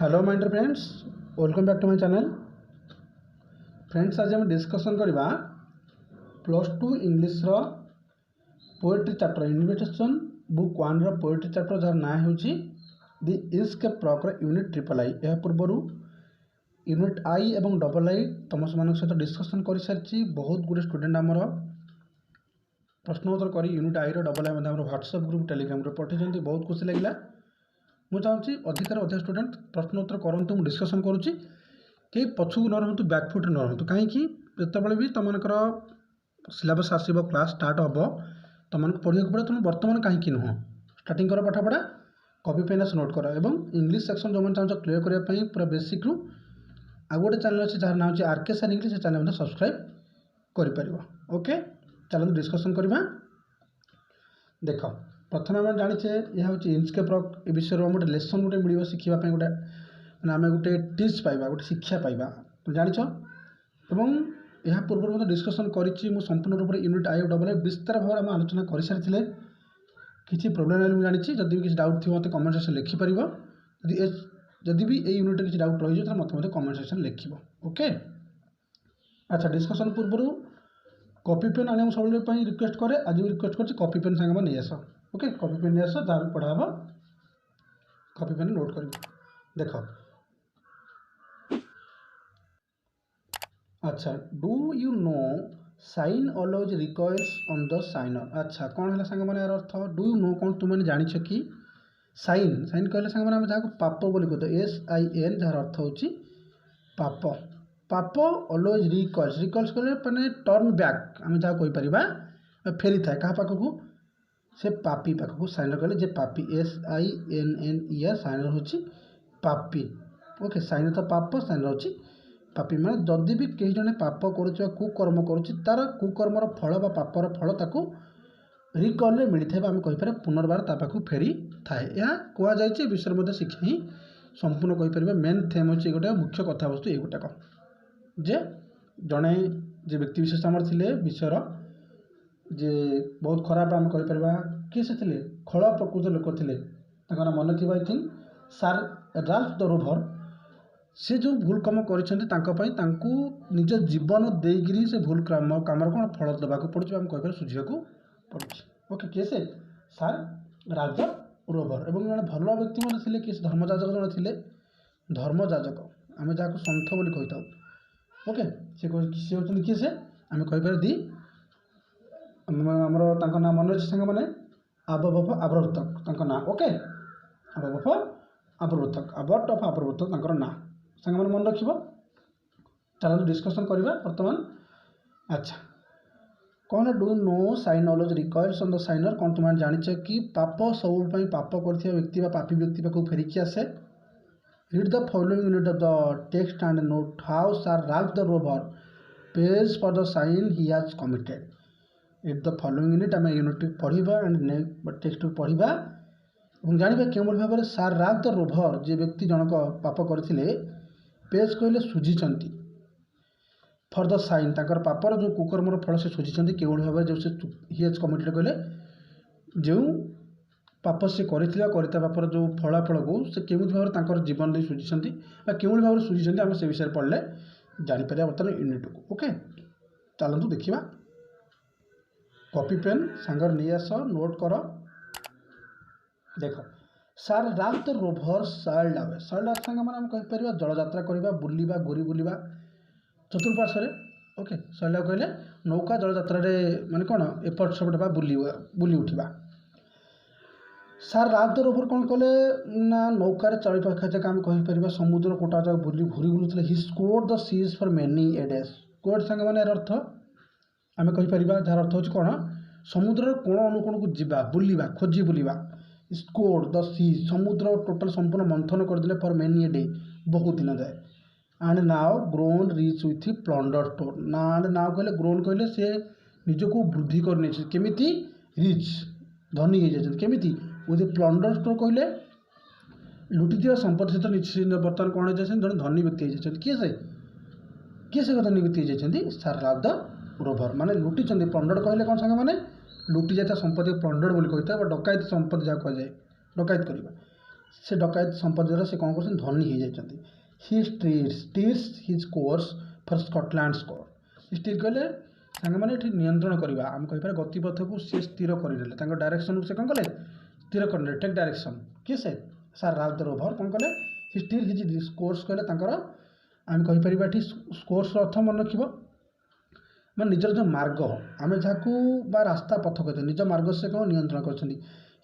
Hello my dear friends, welcome back to my channel. Friends, आज हम discussion करवा +2 English रो पोएट्री चैप्टर इन्विटेशन बुक 1 रो poetry chapter जार ना होची the Inchcape proper unit triple I. यह पूर्व यूनिट आई एवं डबल आई तुम मान सहित डिस्कसन कर सारी। बहुत गुड़े स्टूडेंट आमर प्रश्नोत्तर कर यूनिट आई रो double I WhatsApp group Telegram पठे। बहुत खुशी लगे। मुझे चाहूँगी अधिकार अधिक स्टूडेंट प्रश्नोत्तर करूँ, मुझे डिस्कसन करुँची कई पछू न रुँ बैकफुट न रुँ कहीं जिते भी तुम सिलेबस आसो क्लास स्टार्ट हम तुम पढ़ा पड़े। तुम बर्तमान कहीं नुह स्टार्टिंग कर पाठ पढ़ा कॉपी पेन नोट कर और इंग्लिश सेक्शन जो चाहो क्लियर करने पूरा बेसिक रू आ गोटे चैनल अच्छे जार ना हो R K sir English channel subscribe कर। ओके, चलो डिस्कसन करवा। देख प्रथम आम जाचे यह हूँ इंचकेप विषय गोटे लेसन गोटे मिल शिखापी गोटे मैंने आम गोटे टिप्स पाइबा गोटे शिक्षा पाइबा तुम जाच। यह पूर्व डिस्कसन करी संपूर्ण रूप से यूनिट आई डबल आई विस्तार भाव में आलोचना कर सारी। किसी प्रोब्लेम है मुझे जानी जदि भी किसी डाउट थी मत कमेंट सेक्शन लिखिपर। जदि भी ये यूनिट किसी डाउट रही है मत कमेंट सेक्शन लिख। ओके, अच्छा डिस्कसन पूर्व कॉपी पेन आने सब रिक्वेस्ट करे। आज भी रिक्वेस्ट कर कॉपी पेन सांग नहीं आस। ओके, कॉपी पेन नहीं आस जहाँ भी पढ़ा हम कॉपी पेन नोट कर। देख अच्छा, do you know sign always recoils on the signer. अच्छा, कौन है सांग यार अर्थ डू यू नो कौन तुमने जानिछ कि साइन साइन कहले सांग मैंने जहाँ पाप बोली कहते SIN जार अर्थ होची पाप। पाप ऑलवेज रिकॉल्स रिकॉल्स कहले माने टर्न बैक आम जहाँ कहीपर फेरी थाए क्या पाखक से पापी पाखक साइनर कहले जे पापी SINNER साइनर होची पापी। ओके, साइनर तो पाप साइनर होची पापी माने जदि भी कहीं जने पाप करुच्चा कुकर्म करुच्ची तार कुकर्मर फल बा पापर फल ताकू रिकॉल मिलता है आम कहीपर पुनर्बार ता पाखु फेरी थाए। यह कहुई विषय मध्य शिक्षा ही संपूर्ण कहीपर। मेन थेम होची गोटे मुख्य कथा वस्तु ये गोटाक जे जड़े जे व्यक्ति विशेष आमर थे विषयर जे बहुत खराब आम कहीपर किए से थे खल प्रकृत लोक थे मन थी। आई थिंक सार राल्फ द रोभर से जो भूल कम कर निज जीवन देकर से भूल काम कौन फल देवाक पड़े आम कहीपर सुझा पड़े। ओके, किए से सार राल्फ द रोभर एवं जड़े भल व्यक्ति मैंने किए धर्मजाजक जड़े थे धर्मजाजक आम जहाँ सन्थ बोली कही था। ओके, सी होती किए से आम कहीपर दी आमर ना मन अच्छे सांग मैंने आबव आवर्तक ना। ओके, आबव आवर्तक आबर्ट अफ आवर्तक ना सांग मैंने मन रख। चलो डिस्कसन करवा बर्तमान। अच्छा, कौन do know sign always recoils on the signer कौन तुम जानिछ कि पाप सब पाप कर व्यक्ति पापी व्यक्ति पाक फेरिकी आसे। Read the following unit of the text and note how Sir Ralph the Rover pays for the sign he has committed. Read the following unit आम यूनिट पढ़ा एंड टेक्स्ट पढ़ा और जानवा क्यों भाव में सार राल्फ द रोभर जे व्यक्ति जनक पाप करते पेज कहले सुझी फॉर द साइन ताकर पापर जो कुकर्मर फल से सुझी क्यों भाव में जो से ही हैज कमिटेड कहले जो पाप से करता पापर जो फलाफल को से केमी भाव में जीवन दे सुझी क्यों भाव में सुझी आम से विषय पढ़ले जापर बर्तमान यूनिट को। ओके, चलतु देखा कॉपी पेन सांगर नहीं आस नोट कर। देख सार राल्फ द रोभर साइल्ड आवे सांग मैंने कहीपर जल यात्रा करवा बुलवा गोरी बुलवा चतुर्पार्श्व। ओके, साइल्ड कहले नौका जल यात्रा माने कौन एपट सेपट बुली उठा। सार राल्फ द रोभर कौन कले ना नौकार चारि पाखा जगह आम कहीपर समुद्र कोटा जगह बुली घूरी बुलूले। He scoured the seas for many a days. Scoured सांग मैंने अर्थ आम कहीपर जार अर्थ हो कौन समुद्र कोण अनुकोण को जीवा बुलवा खोजी बुलवा। स्कोर्ड द सीज समुद्र टोटाल संपूर्ण मंथन करदे फॉर मेनी ए डे बहुत दिन जाए। And now grown rich with plunder store ना एंड नाउ कहले ग्रोन कहले से निजक वृद्धि करनी केमिति रिच धनी हो जाए केमिति विथ प्लंडर स्टोर कहले लुटिथिबा संपत्ति सहित निश्चित बर्तमान कौन हो जड़े धनी व्यक्ति हो किए से धनी व्यक्ति हो सार राल्फ द रोभर माने लुटी प्लंडर कहले कौन सांग मैंने लुटी जाता संपत्ति प्लंडर बोली कही था डकायत संपत्ति जहाँ कह जाए डकायत करवा से डकायत संपत्ति द्वारा से कौन कर धनी हो जाती he steers his course for Scotland स्कोर स्टीर कहले सांग मैंने नियंत्रण करवा आम कहीपर गतिपथ को सी स्थिर करदे डायरेक्शन को से कौन कले स्थिर कर टेक डायरेक्शन किए से सार राल्फ द रोवर कौन कले सी स्टीर हिज कोर्स कहले आम कहीपर ये कोर्स अर्थ मन रख मैं निजर जो मार्ग आम जहाँ रास्ता पथ कहते निज मार्ग से कौन नियंत्रण कर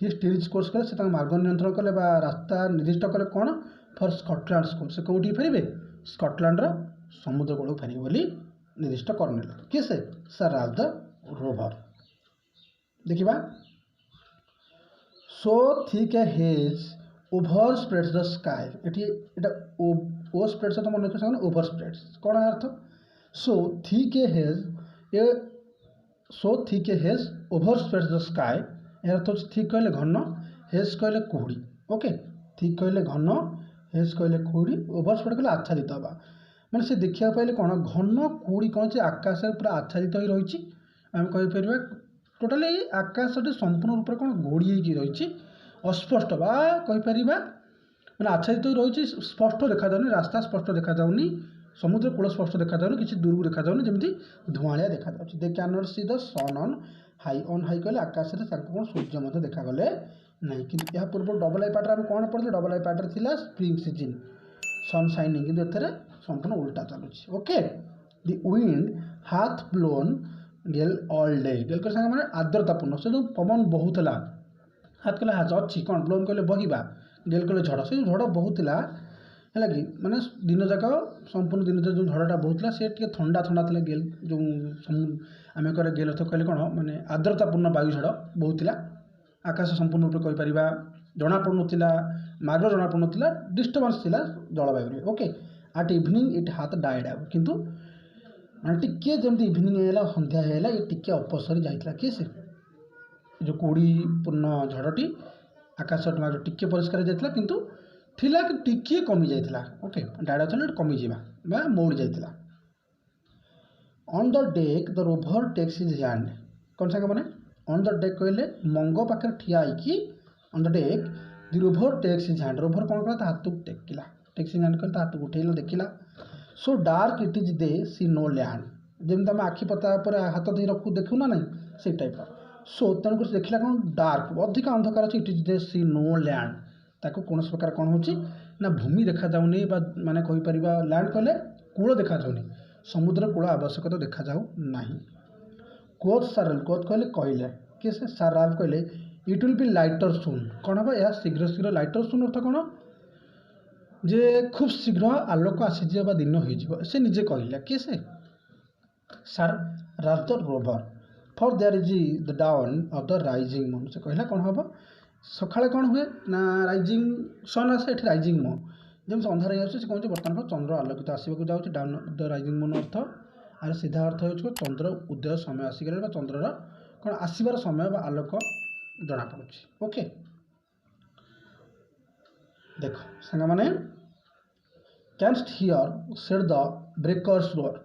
ही स्टीरिज कोर्स कले से मार्ग नियंत्रण कले रास्ता निर्दिष्ट कले कौन फॉर स्कॉटलैंड स्कोर से कौटी फेरबे स्कॉटलैंड समुद्र कूल फेरबे बोली निर्दिष्ट करने किए से सर राल्फ द रोवर देखिबा so thick a haze over spreads the sky एटा ओ स्प्रेड्स तो मन रखिए ओभर स्प्रेड्स कौन अर्थ so thick a haze over spreads the sky अर्थ हूँ थिक कहले घन हेज कहले कुहुड़ी ओके थिक कहले घन हेज कहले कुहुड़ी ओभर स्प्रेड कहले आच्छादित हवा मैंने से देखा पाइले कौन घन कुहुड़ी कौन से आकाश पूरा आच्छादित हो रही आम कहीपर टोटाली आकाश संपूर्ण रूप से कौन घोड़ी रही अस्पष्ट बा कहीपर मैंने आच्छादित हो रही स्पष्ट देखा जाऊनी रास्ता स्पष्ट देखा जाऊनी समुद्र कूल स्पष्ट देखा जाऊनी किसी दूर को देखा जाऊनी जमी धुआलिया देखा जाऊँ they cannot see the sun on high कहले आकाश में कौन सूर्य मत देखागले ना कि यह पूर्व डबल आई पार्ट में कौन पढ़े डबल आई पार्ट थी स्प्रिंग सीजन सन शाइनिंग कि संपूर्ण उल्टा चलुची ओके दि विंड हाथ ब्लोन गेल ऑल डे गेल कर सांग माने आर्द्रतापूर्ण से जो पवन बहुतला हाथ कहले हाथ अच्छी कौन ब्लोन कहले बहिबा गेल कहले झड़ से झड़ बहुतला है कि माने दिन जाक संपूर्ण दिन जो झड़टा बहुतला से टे ठंडा ठंडा था गेल जो आम कह गेल अर्थ कहले कौन माने आर्द्रतापूर्ण वायु झड़ बहुतला आकाश संपूर्ण रूप से कहीपर जना पड़ुला मार्ग जना पड़ुला डिस्टर्बान्स थी जलवायु ओके आट इवनिंग इट हाथ डाइड आउट किंतु माने टिके जमी इवनिंग है सन्ध्या है ये टिके अपसरी जाइए किए से जो कुड़ी पूर्ण झड़टी आकाश मार्ग टिके परिष्कार जाइए किंतु थिला कि टिके कमी जाइए ओके डाइड आउट कमी जावा मौड़ी जाइए on the deck the rover takes his hand कौन सांग मैंने ऑन द डेक कहले मंग पाखे ठिया होगी on the deck the rover takes his hand rover कौन कला हाथ को टेकिला टेक्स हिज हैंड कहले हाथ को उठेला देखिला so dark it is they see no land जमी आम आखि पता पर हाथ दे रखू देखू ना नहीं से टाइप सो तेणुक देखला कौन डार्क अधिक अंधकार अच्छे it is they see no land ताको कौन प्रकार कौन हो भूमि देखा जाऊनी माने कहीपर लैंड कहले कूल देखा जाऊनी समुद्र कूल आवश्यकता देखा जाऊ नहीं कोथ साराल कोथ कहले कि से साराल कहले इट विल बी लाइटर सुन कौन हम यह शीघ्र शीघ्र लाइटर सुन अर्थ कौन जे खूब शीघ्र आलोक आसीज दिन हो से निजे कहला किए से सार Ralph the rover for their is the down of the rising moon से कहला कौन हम सकाଳେ कौन हुए ना राइजिंग सन आसे ये राइजिंग मून जमी अंधार हो कौन बर्तमान चंद्र आलोकित आसवाक जाऊँगी डाउन द राइजिंग मून अर्थ आर सीधा अर्थ हो चंद्र उदय समय आसिगला चंद्रर कौन आसबार समय आलोक जना पड़ुଛି ओके देख सांग मैंने canst hear said the breakers roar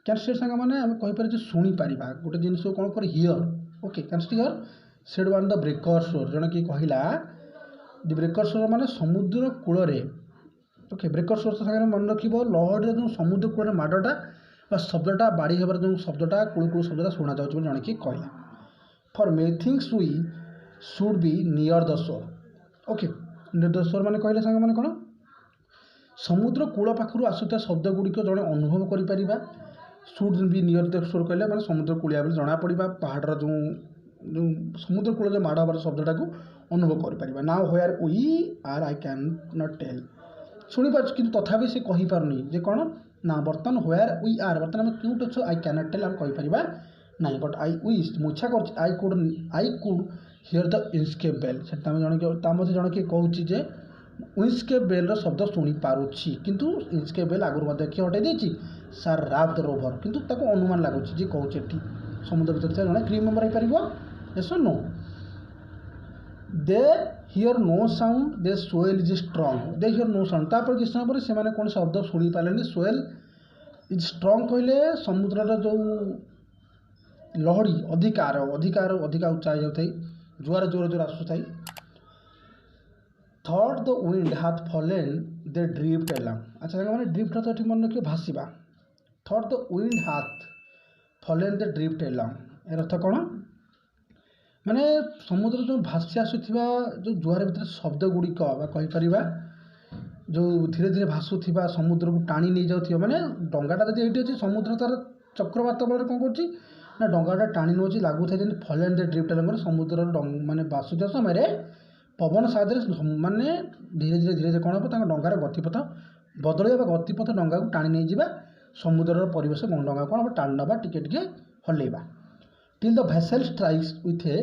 canst hear सांग मैंने आम कहीपर शुणी पार गोटे जिन कौन कर hear okay canst hear said one the breakers roar जड़े कि कहला दि ब्रेकर्स रोर माने समुद्र कूल ओके ब्रेकर्स रोर सागर मन रख लहड़ी जो समुद्र कूल माडटा शब्दटा बाड़ी हबार जो शब्दटा कूल कूल शब्दटा शुणा जाऊँ जड़े कि कहला for methinks we should be near the shore okay near the shore माने कहले सांग माने कौन समुद्र कूल पाखु आसुता शब्द गुड़िक जड़े अनुभव करा शुड बी नियर द शोर कहले माने समुद्र कूलिया बेले जना पड़ा पहाड़ जो समुद्र कूल जो माड़ हबार शब्दटा को अनुभव कर now where we are I cannot tell शुणी पार्छ कि तथापि से कहीपारुनी जे कौन ना बर्तमान व्हेयर वी आर बर्तमान आम क्यों अच्छे आई कैन नॉट टेल आम कहीपर नहीं बट आई विश मुच्छा कर I could hear the Inchcape Bell से जन जन किए कहूँ जे इंचकेप बेल शब्द शुणी पारुछि किंतु इंचकेप बेल आगुरी किए हटाई देछि सार राल्फ द रोवर किंतु ताको अनुमान लगुच जे कहूँ एटी समुद्र भर जन क्री मेम्बर हो यस और no they hear no sound they swell is strong they hear no sound तापर किस समय पर से कौन शब्द शुणी पारे सोएल इज स्ट्रंग कहले समुद्र जो लहड़ी अधिकार अधिका उच्चा हो जाए जुआर जोर जोर आसुई थॉट द विंड हाथ फॉलेन दे ड्रिफ्ट एलॉन्ग। अच्छा साଙ୍ଗମାନେ ड्रिफ्ट तो ये मन रखिए भाषा। थॉट द विंड हाथ फॉलेन दे ड्रिफ्ट एलॉन्ग यार अर्थ कौन माने समुद्र जो भासी आसुवा जो जुआर भितर शब्द गुड़िक कहीपर जो धीरे धीरे भासुवा समुद्र को टाणी नहीं जाऊ माने डंगाटा जब ये अच्छे समुद्र तार चक्रवात बल कौन कर डंगाटा टाणी नौ लगुए जमी फॉलेन दे ड्रिफ्ट एलॉन्ग समुद्र माने भासुवा समय पवन साहाଯ୍ୟରେ ମାନେ ଧୀरे ଧୀरे ଧୀरे କ'ଣ ହେବ ତାଙ୍କ ଡଙ୍ଗାର ଗତିପଥ ବଦଳାଇବା ଗତିପଥ ଡଙ୍ଗାକୁ ଟାଣି ନେଇଯିବା ସମୁଦ୍ରର ପରିବେଶ ଡଙ୍ଗା କ'ଣ ହେବ ଟାଣି ନେବା ଟିକେ ଟିକେ ହଲେଇବା till the vessel strikes with a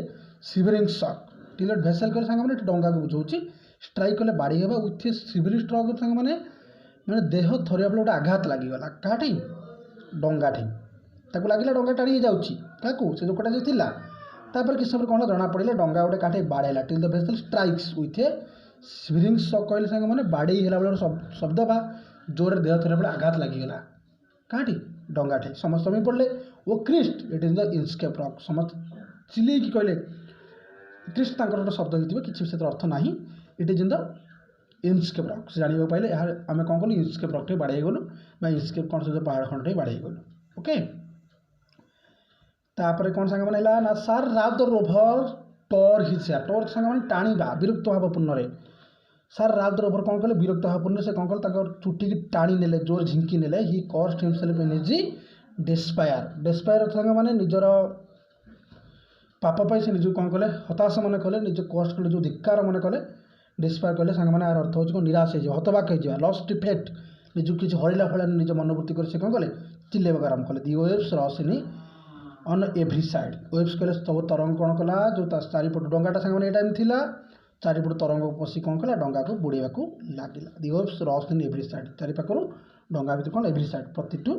shivering shock till vessel କଲେ ସାଙ୍ଗମାନେ ଡଙ୍ଗାକୁ ବୁଝାଉଛି ଷ୍ଟ୍ରାଇକ୍ କଲେ ବାଡ଼ି ହେବା ୱିଥ୍ ଏ ସିଭରିଂ ଷ୍ଟ୍ରକ୍ ସାଙ୍ଗମାନେ ମାନେ ଦେହ ଥରିବା ବେଳେ ଗୋଟେ ଆଘାତ ଲାଗିଗଲା କାହାଠି ଡଙ୍ଗାଠି ତାକୁ ଲାଗିଲା ଡଙ୍ଗା ଟାଣି ହେଇଯାଉଛି କାହାକୁ ସେ ଲୋକଟା ଯେ ଥିଲା तापर किस समय कौन जना पड़े डंगा गोटे काटे बाड़ेला till the vessel strikes with a shivering shock कहले सांग मैंने बाड़े होला बेले शब्द बा जोर देह थोड़ा बेले आघात लगिगला काटी डंगाटे समस्त में पड़े O Christ it is the Inchcape Rock समस्त चिल्ले कि कहले क्रिस्ट तांकर गोटे शब्द होइतिबे किछि से अर्थ नाही it is in the Inchcape rock से जानिबो पाइले आमे कोन कलु इंचकेप रॉक टे बाड़े गलु बा इंचकेप कोन से पहाड़ खंड टे बाड़े गलु ओके तापर कौन सांग मैंने ना सार राव द रोभर टोर हिस्सा टोर सांग मैंने टाणीबा विरक्त भावपूर्ण सार राव द रोभर कौन कले विरक्त भावपूर्ण से कौन कले चुटी की टाणी नेले जोर झिंकी नेले हि कॉस्ट हिमसेल्फ एनर्जी डेस्पायर डेस्पायर सांग मैंने निजर पाप पाई से निज कौन कले हताश मन कले निज कष्ट कले जो धिक्कार मन कले डेस्पायर कले सांग मैंने अर्थ हो निराश हो हतबाक हो लस्ट इफेक्ट निज किसी हरिला फल निज मनोवृत्ति कर कौन कले चिल्लेबा आरंभ कले the waves rush in on every side waves कहले सब तरंग कौन कला जो चारिपट डंगाटा सांगे ये टाइम थिला चारिपट तरंग पशि कौन कला डंगा को बुड़ेवा को लगिला दि वेव्स रस इन एव्री साइड चारिपाखर डंगा भर कौन एव्री साइड प्रतिटू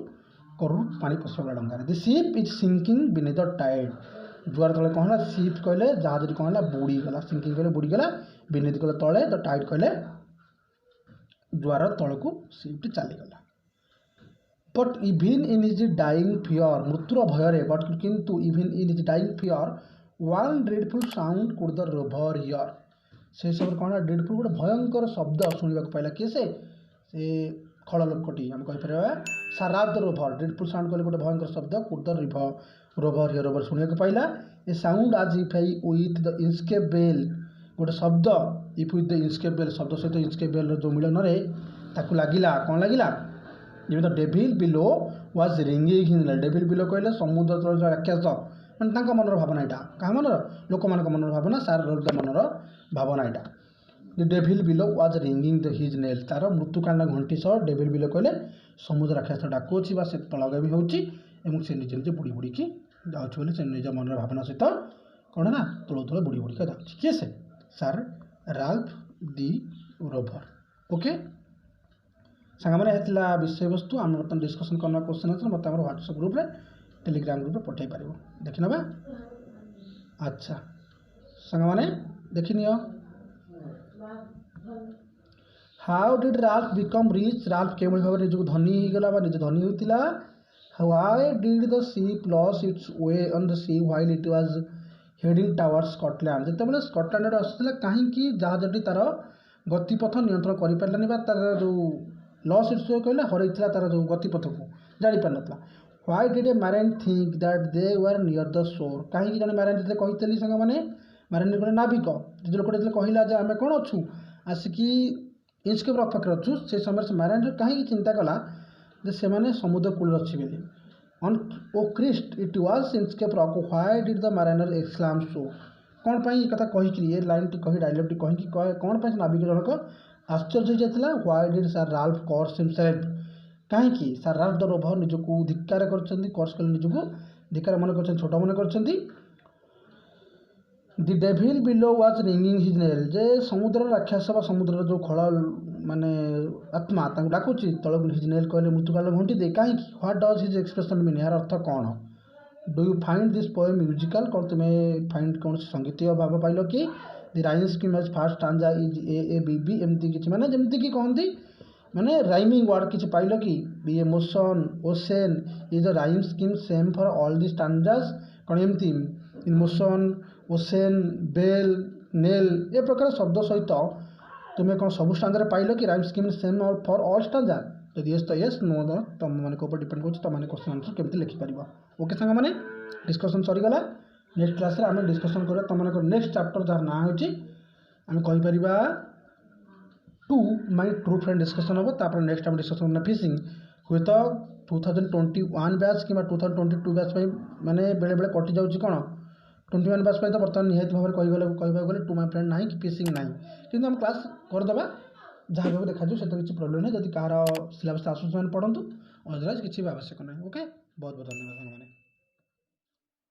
करू पानी पशा डंगा the ship is sinking beneath the tide जुआर तले कौन है शिप कहले जहाज कौन है बुड़ीगला सिंकिंग कहले बुड़ीगला बिनेथ कहले तले द टाइड कहले जुआर तल को शिप चलीगला but even in his dying fear मृत्युर भयर बट किंतु even in his dying fear one dreadful sound could the rover hear से सब कौन ड्रेडफुल गोटे भयंकर शब्द शुणा पाइला किए से खल लोकटी आम कहीपर साराब द रोभर ड्रेडफुल साउंड कहले गोटे भयंकर शब्द could the rover hear rover शुणा पाइला a sound as if I with the Inchcape Bell गोटे शब्द if with the Inchcape Bell शब्द सहित इंचकेप बेल जो मिलन ताकू लगिला कौन लगिला जमी the devil below was ringing his devil below कहले समुद्र तल जो राक्षस मैंने मनर भावना यहाँ क्या मनर लोक मान मनर भावना सार मनर भावना यहाँ the devil below was ringing the his nail तार मृत्युकांड घंटी सह डेभिल बिलो कहले समुद्र राक्षस डाकुची से तलगामी होची से निजे निजे बुड़ी बुड़ी की जाऊँच से निज मनर भावना सहित कौन ना तल तल बुड़ी बुड़ी का जाऊँगी किए से सार राल्फ दि रोभर ओके सांग मैंने विषय वस्तु आम बर्तमान डिस्कसन करना क्वेश्चन आंसर मत व्हाट्सएप ग्रुप रे टेलीग्राम ग्रुप रे पठे पार देखी ना अच्छा सांग मैंने देखनी how did Ralph become rich Ralph के भाव निज धनी होगला निज धनी होता why did the ship lose its way on the sea while it was heading towards Scotland जिते स्कॉटलैंड आसूला कहीं जहाजटी तार गतिपथ नियंत्रण कर पारानी तार जो लॉस इट्स वे कहले हरईला तार जो गतिपथ को जापार ना why did a marine think that they were near the शोर कहीं जन मैरिन जो कही सांग मैंने मैरिन गोटे नाविक जो लोक कहला जे आम कौन अच्छू आसिकी इंचकेप रॉक पाखे अच्छू से समय से मैरिन कहीं चिंता कला जे से मैंने समुद्र कूल अच्छी बोली on O Christ it was Inchcape Rock why did the mariner exclaim so कौन पाई कथा कही ये लाइन टी कही डायलॉग टी कही कौन पाई नाविक जनक आश्चर्य हो जाता why did Sir Ralph curse himself कहीं सार राल्फ द रोभर निजको धिक्कार कर्स कले निजको धिक्कार मन कर छोट मन कर the devil below was ringing his knell जे समुद्र राक्षस समुद्र जो खल माने आत्मा डाकुची तल हिज नेल कहले मृत्युकाल घंटी दे कहीं what does his expression mean यार अर्थ कौन do you find this poem musical कौन तुम्हें फाइंड कौन संगीतीय भाव पाइल कि the rhyme scheme as first stanza is A B B एमती किसी माने जमती कि कहती माने राइमिंग वर्ड किसी पाइल कि बी emotion ocean is the rhyme scheme same for all the stanzas कौन एमती इमोशन ओसेन बेल नेल ए प्रकार शब्द सहित तुम्हें कौन सब स्टांजा पाइल कि rhyme scheme same for all stanza जदि यस तो यस नो तो तुम मैंने डिपेंड कर तुम क्वेश्चन आंसर केमती लिखिपर ओके सांग मैंने डिस्कसन सरीगला नेक्स्ट क्लास रे आम डिस्कसन करा तुम नेक्स्ट चैप्टर जार ना हो आम कहीपर to my true friend discussion हम तापर नेक्स्ट आम डिस्कसन करना फिशिंग हुए तो 2021 बैच कि 2022 बैच माने बेले बेले कटि जाऊँ कौन 21 बैच तो बर्तमान निहत भाव में कहवाक गले टू माइ फ्रेंड ना कि फिशिंग ना कि आम क्लास करदे जहाँ भी देखा से किसी प्रोब्लेम नहीं जब कह सिलेबस आसूस पढ़ु अदरवाइज किसी भी आवश्यक नहीं ओके बहुत बहुत धन्यवाद।